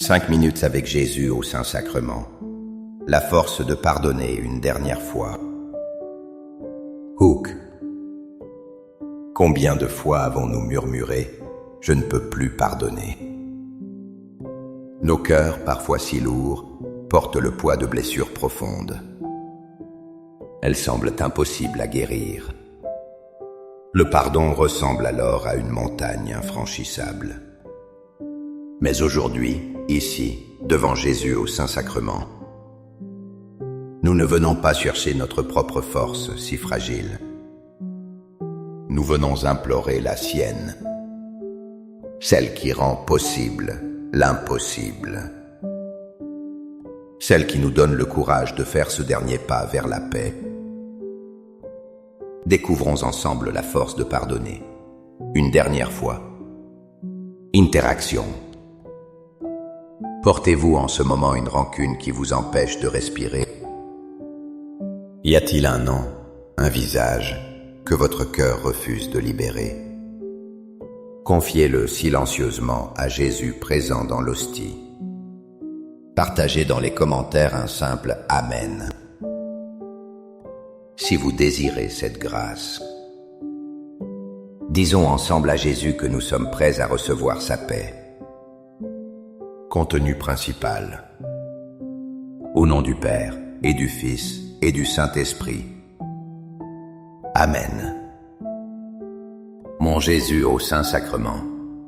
5 minutes avec Jésus au Saint-Sacrement. La force de pardonner une dernière fois. Hook. Combien de fois avons-nous murmuré « Je ne peux plus pardonner ». Nos cœurs, parfois si lourds, portent le poids de blessures profondes. Elles semblent impossibles à guérir. Le pardon ressemble alors à une montagne infranchissable. Mais aujourd'hui, ici, devant Jésus au Saint-Sacrement, nous ne venons pas chercher notre propre force si fragile. Nous venons implorer la sienne, celle qui rend possible l'impossible, celle qui nous donne le courage de faire ce dernier pas vers la paix. Découvrons ensemble la force de pardonner, une dernière fois. Interaction. Portez-vous en ce moment une rancune qui vous empêche de respirer? Y a-t-il un nom, un visage, que votre cœur refuse de libérer? Confiez-le silencieusement à Jésus présent dans l'hostie. Partagez dans les commentaires un simple « Amen » si vous désirez cette grâce. Disons ensemble à Jésus que nous sommes prêts à recevoir sa paix. Contenu principal. Au nom du Père, et du Fils, et du Saint-Esprit. Amen. Mon Jésus au Saint-Sacrement,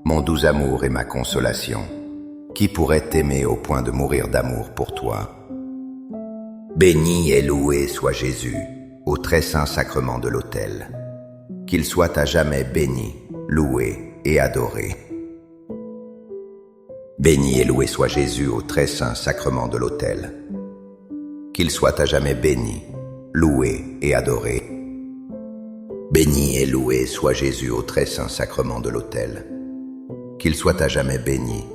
mon doux amour et ma consolation, qui pourrait t'aimer au point de mourir d'amour pour toi? Béni et loué soit Jésus au très saint sacrement de l'autel. Qu'il soit à jamais béni, loué et adoré. Béni et loué soit Jésus au très saint sacrement de l'autel. Qu'il soit à jamais béni, loué et adoré. Béni et loué soit Jésus au très saint sacrement de l'autel. Qu'il soit à jamais béni,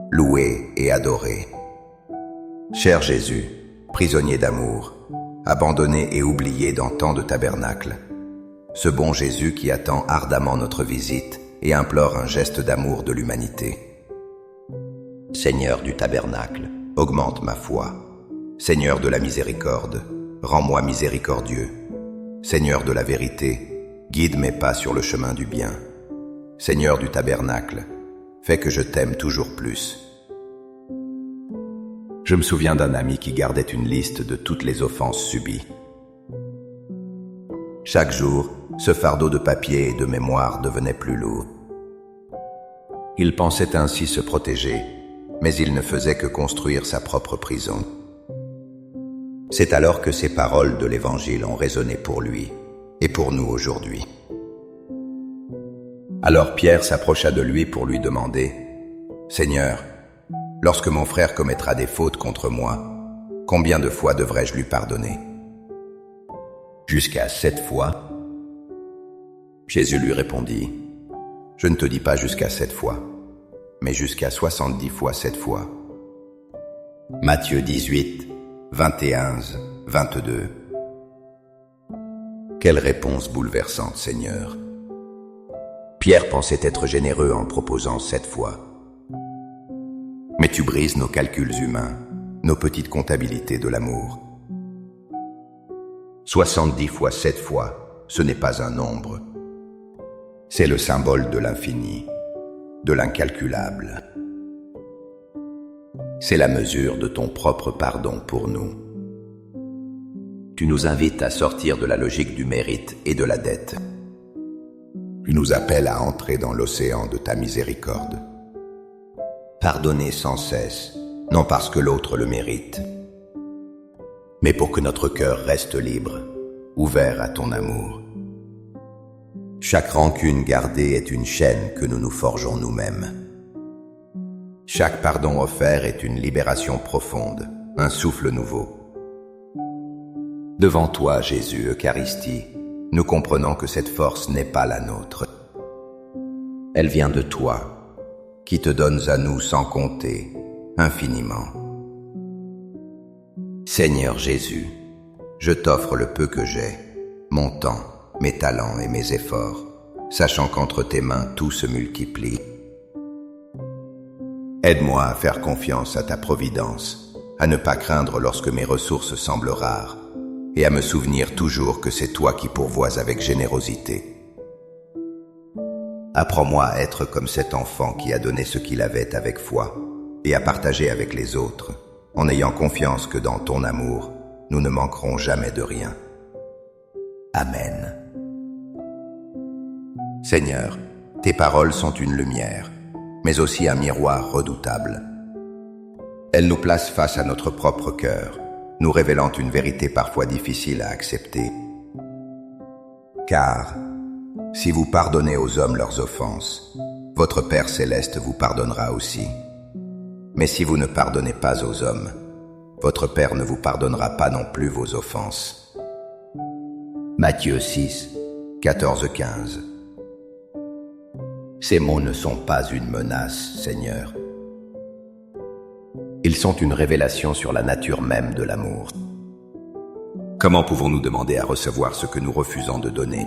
loué et adoré. Cher Jésus, prisonnier d'amour, abandonné et oublié dans tant de tabernacles, ce bon Jésus qui attend ardemment notre visite et implore un geste d'amour de l'humanité. Seigneur du tabernacle, augmente ma foi. Seigneur de la miséricorde, rends-moi miséricordieux. Seigneur de la vérité, guide mes pas sur le chemin du bien. Seigneur du tabernacle, fais que je t'aime toujours plus. Je me souviens d'un ami qui gardait une liste de toutes les offenses subies. Chaque jour, ce fardeau de papier et de mémoire devenait plus lourd. Il pensait ainsi se protéger, mais il ne faisait que construire sa propre prison. C'est alors que ces paroles de l'Évangile ont résonné pour lui et pour nous aujourd'hui. Alors Pierre s'approcha de lui pour lui demander « Seigneur, lorsque mon frère commettra des fautes contre moi, combien de fois devrais-je lui pardonner? Jusqu'à 7 fois ?» Jésus lui répondit « Je ne te dis pas jusqu'à 7 fois, mais jusqu'à 70 fois 7 fois. » Matthieu 18, 21, 22. Quelle réponse bouleversante, Seigneur! Pierre pensait être généreux en proposant 7 fois. Mais tu brises nos calculs humains, nos petites comptabilités de l'amour. 70 fois 7 fois, ce n'est pas un nombre. C'est le symbole de l'infini, de l'incalculable. C'est la mesure de ton propre pardon pour nous. Tu nous invites à sortir de la logique du mérite et de la dette. Tu nous appelles à entrer dans l'océan de ta miséricorde. Pardonner sans cesse, non parce que l'autre le mérite, mais pour que notre cœur reste libre, ouvert à ton amour. Chaque rancune gardée est une chaîne que nous nous forgeons nous-mêmes. Chaque pardon offert est une libération profonde, un souffle nouveau. Devant toi, Jésus, Eucharistie, nous comprenons que cette force n'est pas la nôtre. Elle vient de toi, qui te donnes à nous sans compter, infiniment. Seigneur Jésus, je t'offre le peu que j'ai, mon temps, mes talents et mes efforts, sachant qu'entre tes mains tout se multiplie. Aide-moi à faire confiance à ta providence, à ne pas craindre lorsque mes ressources semblent rares, et à me souvenir toujours que c'est toi qui pourvois avec générosité. Apprends-moi à être comme cet enfant qui a donné ce qu'il avait avec foi, et à partager avec les autres, en ayant confiance que dans ton amour, nous ne manquerons jamais de rien. Amen. Seigneur, tes paroles sont une lumière, mais aussi un miroir redoutable. Elles nous placent face à notre propre cœur, nous révélant une vérité parfois difficile à accepter. Car, si vous pardonnez aux hommes leurs offenses, votre Père céleste vous pardonnera aussi. Mais si vous ne pardonnez pas aux hommes, votre Père ne vous pardonnera pas non plus vos offenses. Matthieu 6, 14-15. Ces mots ne sont pas une menace, Seigneur. Ils sont une révélation sur la nature même de l'amour. Comment pouvons-nous demander à recevoir ce que nous refusons de donner?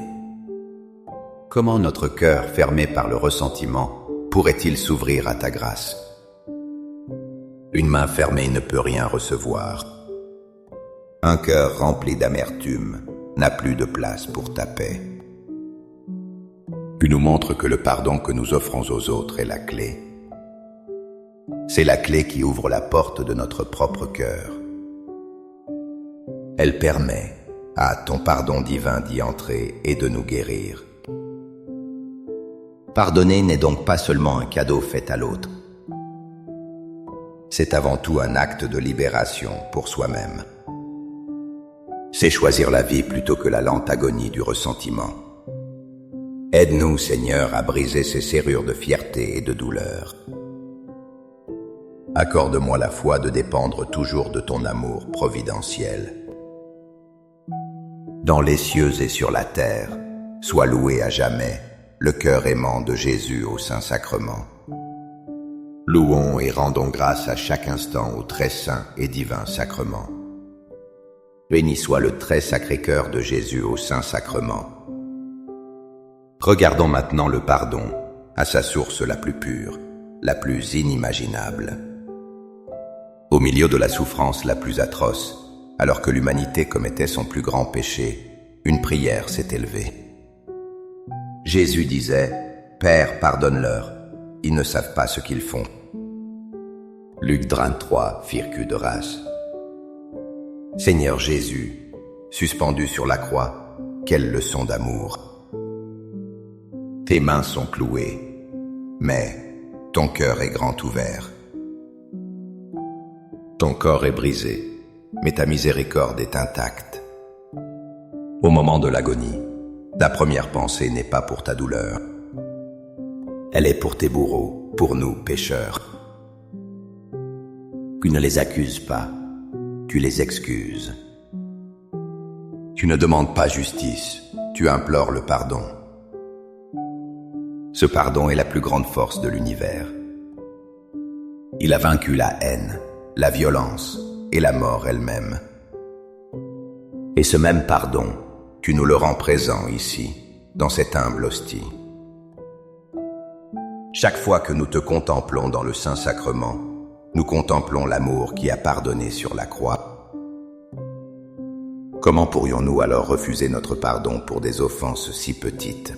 Comment notre cœur, fermé par le ressentiment, pourrait-il s'ouvrir à ta grâce? Une main fermée ne peut rien recevoir. Un cœur rempli d'amertume n'a plus de place pour ta paix. Tu nous montres que le pardon que nous offrons aux autres est la clé. C'est la clé qui ouvre la porte de notre propre cœur. Elle permet à ton pardon divin d'y entrer et de nous guérir. Pardonner n'est donc pas seulement un cadeau fait à l'autre. C'est avant tout un acte de libération pour soi-même. C'est choisir la vie plutôt que la lente agonie du ressentiment. Aide-nous, Seigneur, à briser ces serrures de fierté et de douleur. Accorde-moi la foi de dépendre toujours de ton amour providentiel. Dans les cieux et sur la terre, sois loué à jamais le cœur aimant de Jésus au Saint-Sacrement. Louons et rendons grâce à chaque instant au très saint et divin sacrement. Béni soit le très sacré cœur de Jésus au Saint-Sacrement. Regardons maintenant le pardon à sa source la plus pure, la plus inimaginable. Au milieu de la souffrance la plus atroce, alors que l'humanité commettait son plus grand péché, une prière s'est élevée. Jésus disait « Père, pardonne-leur, ils ne savent pas ce qu'ils font. » Luc 23, Virgule de race. Seigneur Jésus, suspendu sur la croix, quelle leçon d'amour! Tes mains sont clouées, mais ton cœur est grand ouvert. Ton corps est brisé, mais ta miséricorde est intacte. Au moment de l'agonie, ta première pensée n'est pas pour ta douleur. Elle est pour tes bourreaux, pour nous, pécheurs. Tu ne les accuses pas, tu les excuses. Tu ne demandes pas justice, tu implores le pardon. Ce pardon est la plus grande force de l'univers. Il a vaincu la haine, la violence et la mort elle-même. Et ce même pardon, tu nous le rends présent ici, dans cette humble hostie. Chaque fois que nous te contemplons dans le Saint-Sacrement, nous contemplons l'amour qui a pardonné sur la croix. Comment pourrions-nous alors refuser notre pardon pour des offenses si petites?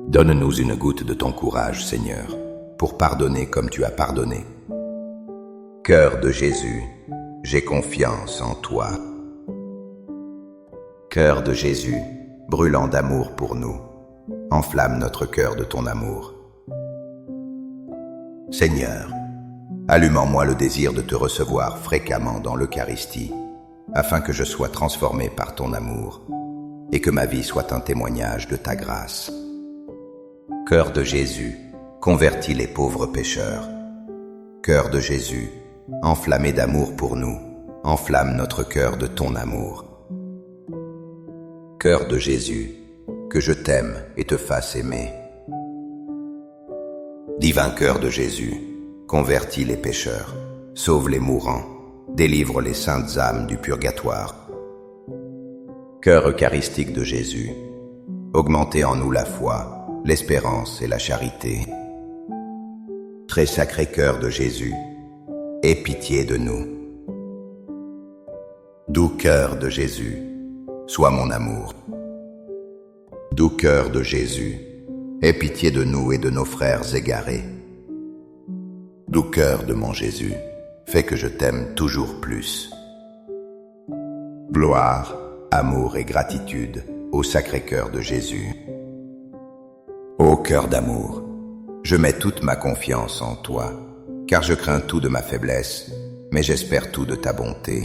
Donne-nous une goutte de ton courage, Seigneur, pour pardonner comme tu as pardonné. Cœur de Jésus, j'ai confiance en toi. Cœur de Jésus, brûlant d'amour pour nous, enflamme notre cœur de ton amour. Seigneur, allume en moi le désir de te recevoir fréquemment dans l'Eucharistie, afin que je sois transformé par ton amour et que ma vie soit un témoignage de ta grâce. Cœur de Jésus, convertis les pauvres pécheurs. Cœur de Jésus, enflammé d'amour pour nous, enflamme notre cœur de ton amour. Cœur de Jésus, que je t'aime et te fasse aimer. Divin cœur de Jésus, convertis les pécheurs, sauve les mourants, délivre les saintes âmes du purgatoire. Cœur eucharistique de Jésus, augmentez en nous la foi, l'espérance et la charité. Très sacré cœur de Jésus, aie pitié de nous. Doux cœur de Jésus, sois mon amour. Doux cœur de Jésus, aie pitié de nous et de nos frères égarés. Doux cœur de mon Jésus, fais que je t'aime toujours plus. Gloire, amour et gratitude au Sacré-Cœur de Jésus. Ô cœur d'amour, je mets toute ma confiance en toi, car je crains tout de ma faiblesse, mais j'espère tout de ta bonté.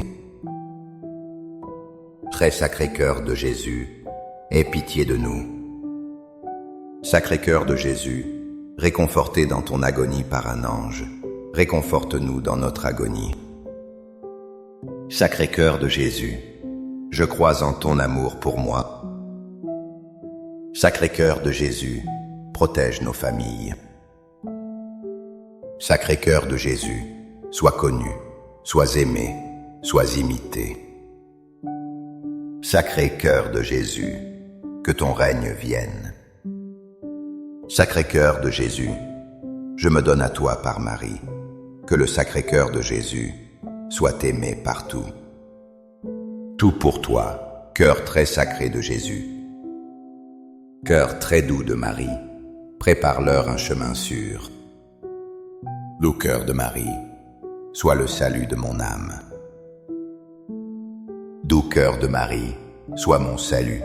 Très Sacré-Cœur de Jésus, aie pitié de nous. Sacré-Cœur de Jésus, réconforté dans ton agonie par un ange, réconforte-nous dans notre agonie. Sacré-Cœur de Jésus, je crois en ton amour pour moi. Sacré-Cœur de Jésus, protège nos familles. Sacré-Cœur de Jésus, sois connu, sois aimé, sois imité. Sacré-Cœur de Jésus, que ton règne vienne. Sacré-Cœur de Jésus, je me donne à toi par Marie. Que le Sacré-Cœur de Jésus soit aimé partout. Tout pour toi, cœur très sacré de Jésus. Cœur très doux de Marie, prépare-leur un chemin sûr. Doux cœur de Marie, sois le salut de mon âme. Doux cœur de Marie, sois mon salut.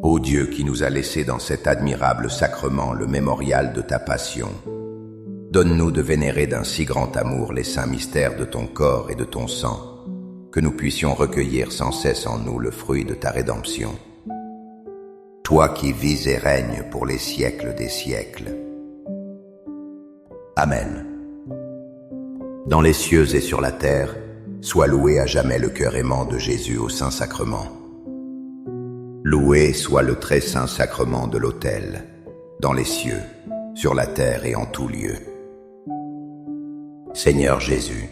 Ô Dieu qui nous a laissé dans cet admirable sacrement le mémorial de ta passion, donne-nous de vénérer d'un si grand amour les saints mystères de ton corps et de ton sang, que nous puissions recueillir sans cesse en nous le fruit de ta rédemption. Toi qui vis et règnes pour les siècles des siècles. Amen. Dans les cieux et sur la terre, sois loué à jamais le cœur aimant de Jésus au Saint-Sacrement. Loué soit le très saint sacrement de l'autel, dans les cieux, sur la terre et en tout lieu. Seigneur Jésus,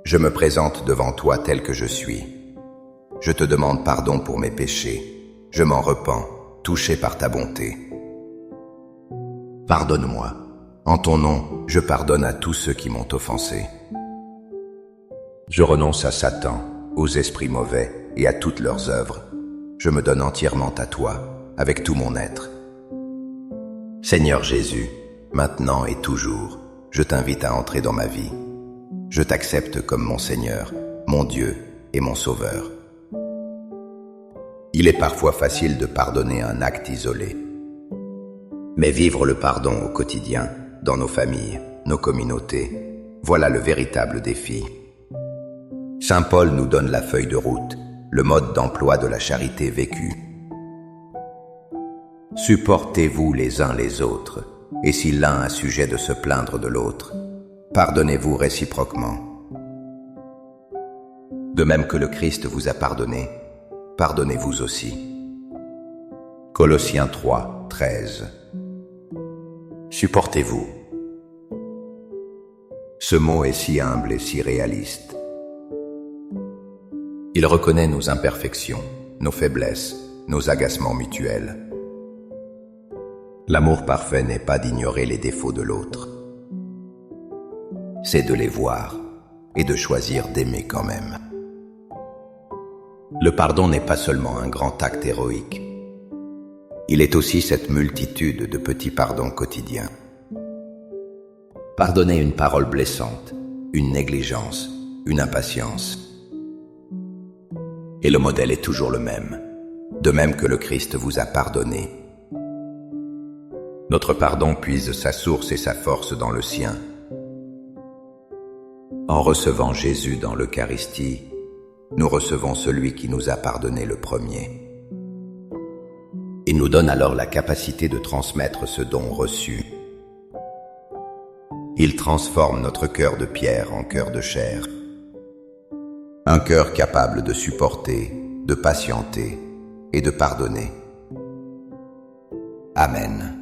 je me présente devant toi tel que je suis. Je te demande pardon pour mes péchés. Je m'en repens, touché par ta bonté. Pardonne-moi. En ton nom, je pardonne à tous ceux qui m'ont offensé. Je renonce à Satan, aux esprits mauvais et à toutes leurs œuvres. Je me donne entièrement à toi, avec tout mon être. Seigneur Jésus, maintenant et toujours, je t'invite à entrer dans ma vie. Je t'accepte comme mon Seigneur, mon Dieu et mon Sauveur. Il est parfois facile de pardonner un acte isolé. Mais vivre le pardon au quotidien, dans nos familles, nos communautés, voilà le véritable défi. Saint Paul nous donne la feuille de route, le mode d'emploi de la charité vécue. Supportez-vous les uns les autres, et si l'un a sujet de se plaindre de l'autre, pardonnez-vous réciproquement. De même que le Christ vous a pardonné, pardonnez-vous aussi. Colossiens 3, 13. Supportez-vous. Ce mot est si humble et si réaliste. Il reconnaît nos imperfections, nos faiblesses, nos agacements mutuels. L'amour parfait n'est pas d'ignorer les défauts de l'autre. C'est de les voir et de choisir d'aimer quand même. Le pardon n'est pas seulement un grand acte héroïque. Il est aussi cette multitude de petits pardons quotidiens. Pardonner une parole blessante, une négligence, une impatience. Et le modèle est toujours le même, de même que le Christ vous a pardonné. Notre pardon puise sa source et sa force dans le sien. En recevant Jésus dans l'Eucharistie, nous recevons celui qui nous a pardonné le premier. Il nous donne alors la capacité de transmettre ce don reçu. Il transforme notre cœur de pierre en cœur de chair. Un cœur capable de supporter, de patienter et de pardonner. Amen.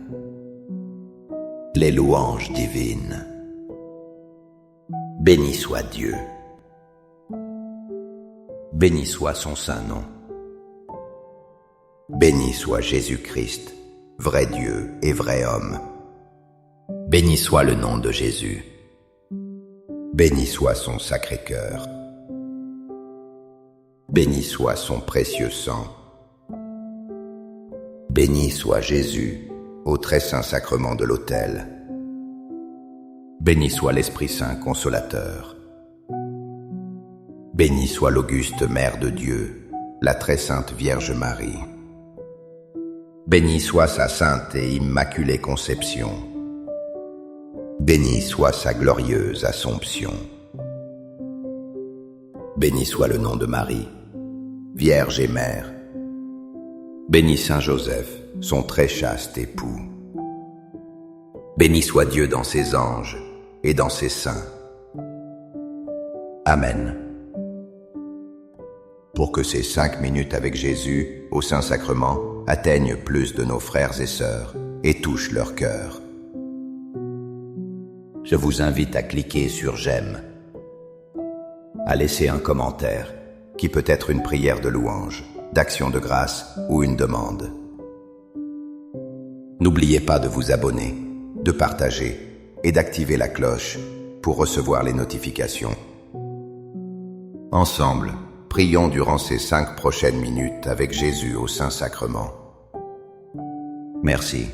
Les louanges divines. Béni soit Dieu. Béni soit son saint nom. Béni soit Jésus-Christ, vrai Dieu et vrai homme. Béni soit le nom de Jésus. Béni soit son sacré cœur. Béni soit son précieux sang. Béni soit Jésus au très saint sacrement de l'autel. Béni soit l'Esprit Saint consolateur. Béni soit l'auguste Mère de Dieu, la très sainte Vierge Marie. Béni soit sa sainte et immaculée conception. Béni soit sa glorieuse Assomption. Béni soit le nom de Marie, Vierge et Mère. Béni Saint Joseph, son très chaste époux. Béni soit Dieu dans ses anges et dans ses saints. Amen. Pour que ces 5 minutes avec Jésus au Saint-Sacrement atteignent plus de nos frères et sœurs et touchent leur cœur. Je vous invite à cliquer sur j'aime, à laisser un commentaire qui peut être une prière de louange, d'action de grâce ou une demande. N'oubliez pas de vous abonner, de partager et d'activer la cloche pour recevoir les notifications. Ensemble, prions durant ces 5 prochaines minutes avec Jésus au Saint-Sacrement. Merci.